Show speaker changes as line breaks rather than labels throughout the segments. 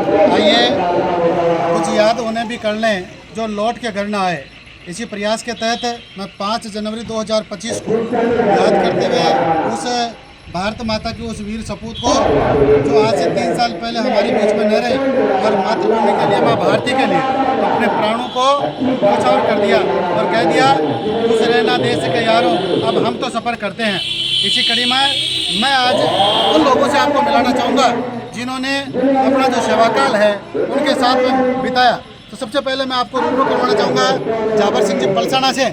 आइए कुछ याद उन्हें भी कर लें जो लौट के घर न आए। इसी प्रयास के तहत मैं 5 जनवरी 2025 को याद करते हुए उस भारत माता की उस वीर सपूत को जो आज से 3 साल पहले हमारे बीच में न रहे और मातृभूमि के लिए, माँ भारती के लिए अपने प्राणों को न्यौछावर कर दिया और कह दिया खुश रहना देश के यारों, अब हम तो सफ़र करते हैं। इसी कड़ी में मैं आज उन लोगों से आपको मिलाना चाहूँगा जिन्होंने अपना जो सेवाकाल है उनके साथ में बिताया। तो सबसे पहले मैं आपको रूबरू करवाना चाहूँगा जाबर सिंह जी पलसाना से,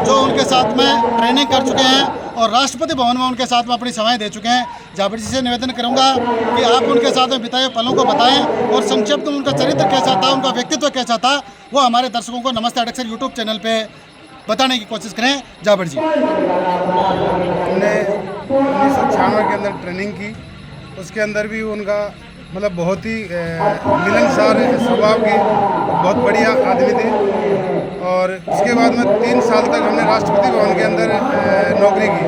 जो उनके साथ में ट्रेनिंग कर चुके हैं और राष्ट्रपति भवन में उनके साथ में अपनी सेवाएं दे चुके हैं। जाबर जी से निवेदन करूँगा कि आप उनके साथ में बिताए पलों को बताएं और संक्षिप्त में उनका चरित्र कैसा था, उनका व्यक्तित्व कैसा था, वो हमारे दर्शकों को नमस्ते अडक्सर यूट्यूब चैनल पर बताने की कोशिश करें। जाबर जी,
हमने 1996 के अंदर ट्रेनिंग की, उसके अंदर भी उनका मतलब बहुत ही मिलनसार स्वभाव के बहुत बढ़िया आदमी थे। और उसके बाद में 3 साल तक हमने राष्ट्रपति भवन के अंदर नौकरी की।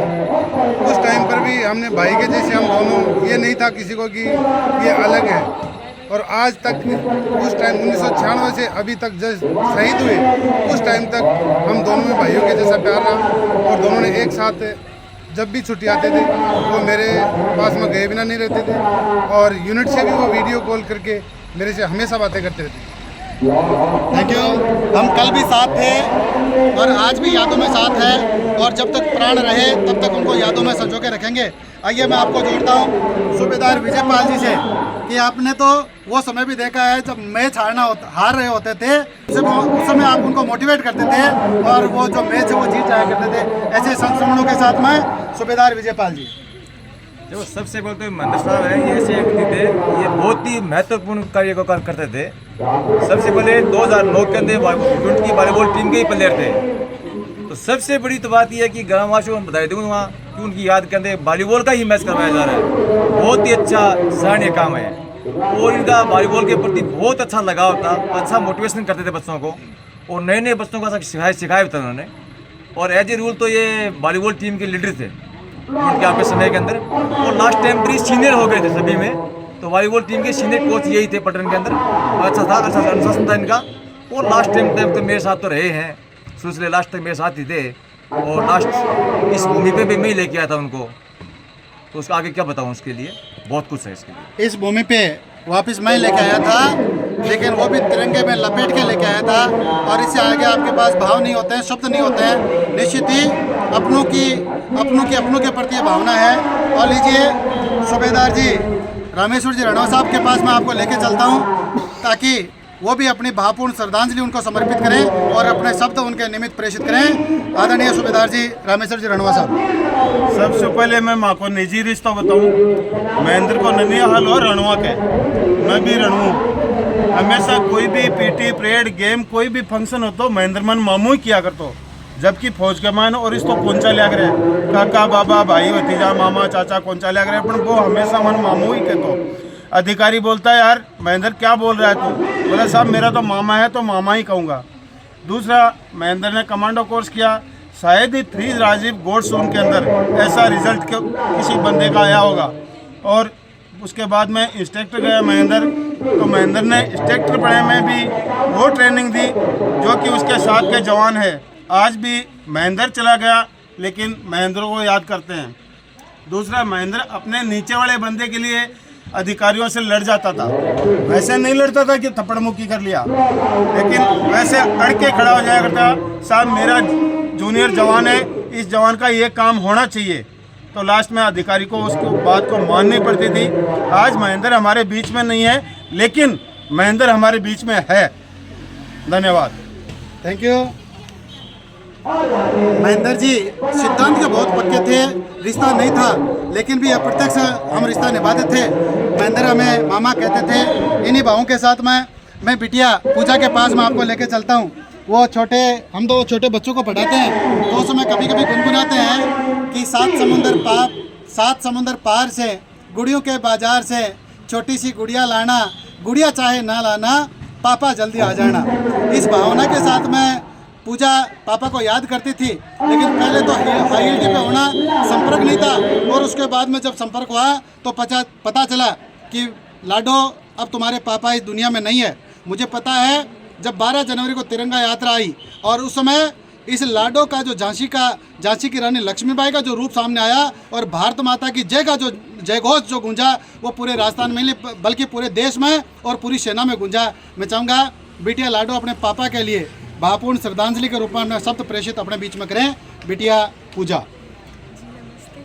उस टाइम पर भी हमने भाई के जैसे हम दोनों, ये नहीं था किसी को कि ये अलग है। और आज तक उस टाइम 1996 से अभी तक जब शहीद हुए उस टाइम तक हम दोनों में भाइयों के जैसा प्यार रहा और दोनों ने एक साथ जब भी छुट्टी आते थे वो मेरे पास में गए बिना नहीं रहते थे और यूनिट से भी वो वीडियो कॉल करके मेरे से हमेशा बातें करते रहते थे।
Thank you. हम कल भी साथ थे और आज भी यादों में साथ है और जब तक प्राण रहे तब तक उनको यादों में संजो के रखेंगे। आइए मैं आपको जोड़ता हूँ सूबेदार विजयपाल जी से कि आपने तो वो समय भी देखा है जब मैच हार रहे होते थे, उस समय आप उनको मोटिवेट करते थे और वो जो मैच है वो जीत जाया करते थे। ऐसे संस्मरणों के साथ में सूबेदार विजयपाल जी।
जो सबसे पहले तो महेंद्र साहब है, ये ऐसे व्यक्ति थे, ये बहुत ही महत्वपूर्ण कार्य को करते थे। सबसे पहले 2009 के अंदर की वॉलीबॉल टीम के ही प्लेयर थे। तो सबसे बड़ी तो बात यह है कि ग्रामवासियों को बधाई दूंगा कि उनकी याद के अंदर वॉलीबॉल का ही मैच करवाया जा रहा है। बहुत ही अच्छा सराहनीय काम है और इनका वॉलीबॉल के प्रति बहुत अच्छा लगाव था, अच्छा मोटिवेशन करते थे बच्चों को और नए नए बच्चों को सिखाया भी था उन्होंने। और एज ए रूल तो ये वॉलीबॉल टीम के लीडर थे उनके आपके समय के अंदर, और लास्ट टाइम भी सीनियर हो गए थे सभी में। तो वॉलीबॉल टीम के सीनियर कोच यही थे पटन के अंदर। अच्छा था, अच्छा अनुशासन था इनका। और लास्ट टाइम तो मेरे साथ तो रहे हैं शुरू से, लास्ट तक मेरे साथ ही थे और लास्ट इस भूमि पे भी मैं ही लेके आया था उनको। तो उसका आगे क्या बताऊँ, उसके लिए बहुत कुछ है इसके लिए।
इस भूमि पे वापस मैं लेके आया था, लेकिन वो भी तिरंगे में लपेट के लेके आया था। और इससे आगे आपके पास भाव नहीं होते हैं, शब्द नहीं होते हैं। निश्चित ही अपनों के प्रति भावना है। और लीजिए सूबेदार जी रामेश्वर जी रणवा साहब के पास मैं आपको लेके चलता हूँ ताकि वो भी अपनी भावपूर्ण श्रद्धांजलि उनको समर्पित करें और अपने शब्द उनके निमित्त प्रेषित करें। आदरणीय सूबेदार जी रामेश्वर जी रणवा साहब।
सबसे पहले मैं माँ को निजी रिश्ता बताऊँ, महेंद्र को ननियाल और रणवा के, मैं भी रणू। हमेशा कोई भी पीटी परेड गेम कोई भी फंक्शन हो तो महेंद्र मन मामू ही किया करतो। जबकि फौज के मान और इसको कोंचा लिया करे, काका बाबा भाई भतीजा मामा चाचा कोंचा लिया करे, पर वो हमेशा मन मामू ही कहतो। अधिकारी बोलता है यार महेंद्र क्या बोल रहा है तू? बोला साहब मेरा तो मामा है तो मामा ही कहूँगा। दूसरा, महेंद्र ने कमांडो कोर्स किया, शायद ही 3 राजीव गोड्स के अंदर ऐसा रिजल्ट किसी बंदे का आया होगा। और उसके बाद में इंस्ट्रक्टर गया महेंद्र, तो महेंद्र ने इंस्ट्रक्टर पढ़े में भी वो ट्रेनिंग दी जो कि उसके साथ के जवान है। आज भी महेंद्र चला गया लेकिन महेंद्र को याद करते हैं। दूसरा, महेंद्र अपने नीचे वाले बंदे के लिए अधिकारियों से लड़ जाता था। वैसे नहीं लड़ता था कि थप्पड़ मुक्की कर लिया, लेकिन वैसे अड़ के खड़ा हो जाया करता, साहब मेरा जूनियर जवान है, इस जवान का ये काम होना चाहिए। तो लास्ट में अधिकारी को उसको बात को माननी पड़ती थी। आज महेंद्र हमारे बीच में नहीं है, लेकिन महेंद्र हमारे बीच में है। धन्यवाद।
Thank you. महेंद्र जी सिद्धांत के बहुत पक्के थे, रिश्ता नहीं था लेकिन भी अप्रत्यक्ष हम रिश्ता निभाते थे। महेंद्र हमें मामा कहते थे। इन्हीं भावों के साथ मैं बिटिया पूजा के पास मैं आपको लेके चलता हूँ। वो हम दो छोटे बच्चों को पढ़ाते हैं तो उसमें कभी कभी गुनगुनाते हैं कि 7 समुंदर पार से गुड़ियों के बाजार से छोटी सी गुड़िया लाना, गुड़िया चाहे ना लाना, पापा जल्दी आ जाना। इस भावना के साथ में पूजा पापा को याद करती थी, लेकिन पहले तो हाई पे होना संपर्क नहीं था और उसके बाद में जब संपर्क हुआ तो पता चला कि लाडो अब तुम्हारे पापा इस दुनिया में नहीं है। मुझे पता है जब 12 जनवरी को तिरंगा यात्रा आई और उस समय इस लाडो का जो झांसी की रानी लक्ष्मीबाई का जो रूप सामने आया और भारत माता की जय का जो जयघोष जो गूंजा वो पूरे राजस्थान में नहीं बल्कि पूरे देश में और पूरी सेना में गूंजा। मैं चाहूँगा बिटिया लाडो अपने पापा के लिए भावपूर्ण श्रद्धांजलि के रूप में अपने शब्द प्रेषित अपने बीच में करें। बिटिया पूजा।
नमस्ते।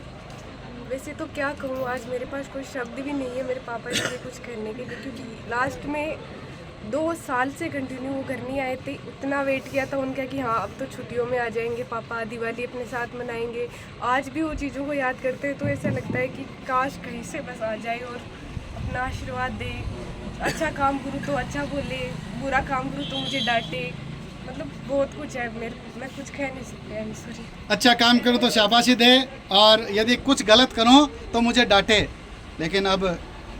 वैसे तो क्या कहूँ, आज मेरे पास कोई शब्द भी नहीं है मेरे पापा के लिए कुछ करने के लिए, क्योंकि लास्ट में 2 साल से कंटिन्यू वो घर नहीं आए थे। उतना वेट किया था उनका कि हाँ अब तो छुट्टियों में आ जाएंगे पापा, दिवाली अपने साथ मनाएंगे। आज भी वो चीज़ों को याद करते हैं तो ऐसा लगता है कि काश कहीं से बस आ जाए और अपना आशीर्वाद दे। अच्छा काम करूँ तो अच्छा बोले, बुरा काम करूँ तो मुझे डांटे। मतलब बहुत कुछ है मैं कुछ कह नहीं सकती। I am sorry.
अच्छा काम करूँ तो शाबाशी दे और यदि कुछ गलत करूँ तो मुझे डांटे। लेकिन अब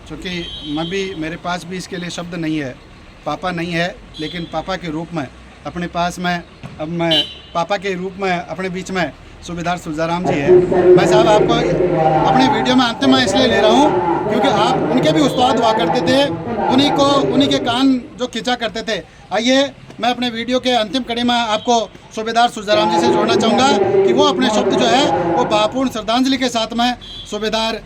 चूँकि मेरे पास भी इसके लिए शब्द नहीं है, पापा नहीं है, लेकिन पापा के रूप में अपने पास में अब मैं पापा के रूप में अपने बीच में सूबेदार सुरजाराम जी है। मैं साहब आपको अपने वीडियो में अंतिम में इसलिए ले रहा हूँ क्योंकि आप उनके भी उस्ताद हुआ करते थे, उन्हीं के कान जो खींचा करते थे। आइए मैं अपने वीडियो के अंतिम कड़ी में आपको सूबेदार सुरजाराम जी से जोड़ना चाहूँगा कि वो अपने शब्द जो है वो भावपूर्ण श्रद्धांजलि के साथ में सूबेदार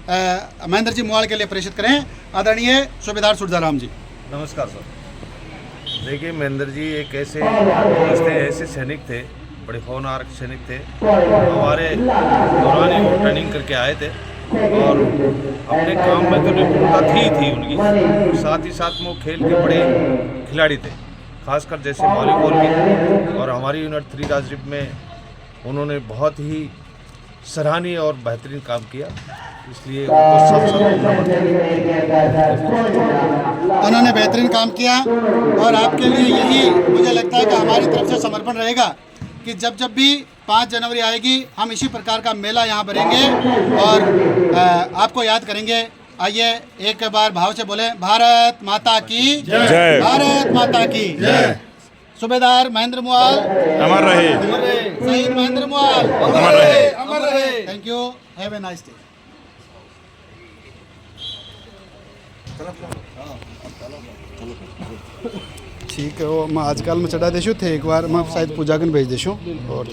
महेंद्र जी मुआल के लिए प्रेषित करें। आदरणीय सूबेदार सुरजाराम जी।
नमस्कार सर। देखिए महेंद्र जी एक ऐसे सैनिक थे, बड़े होनहार सैनिक थे। हमारे दौरान ही वो ट्रेनिंग करके आए थे और अपने काम में तो निपुणता थी उनकी, साथ ही साथ में वो खेल के बड़े खिलाड़ी थे, खासकर जैसे वॉलीबॉल के। और हमारी यूनिट 3 राजद्वीप में उन्होंने बहुत ही सराहनीय और बेहतरीन काम किया, इसलिए
उन्होंने बेहतरीन काम किया। और आपके लिए यही मुझे लगता है कि हमारी तरफ से समर्पण रहेगा कि जब भी 5 जनवरी आएगी हम इसी प्रकार का मेला यहाँ भरेंगे और आपको याद करेंगे। आइए एक बार भाव से बोले, भारत माता की जय, भारत माता की जय। सूबेदार महेंद्र मुआल
अमर रहे,
शहीद महेंद्र मुआल
अमर रहे,
अमर रहे। Thank you, have a nice day. ठीक है, वो मैं आजकल में चढ़ा देशू थे एक बार मैं शायद पूजा कन भेज देशू और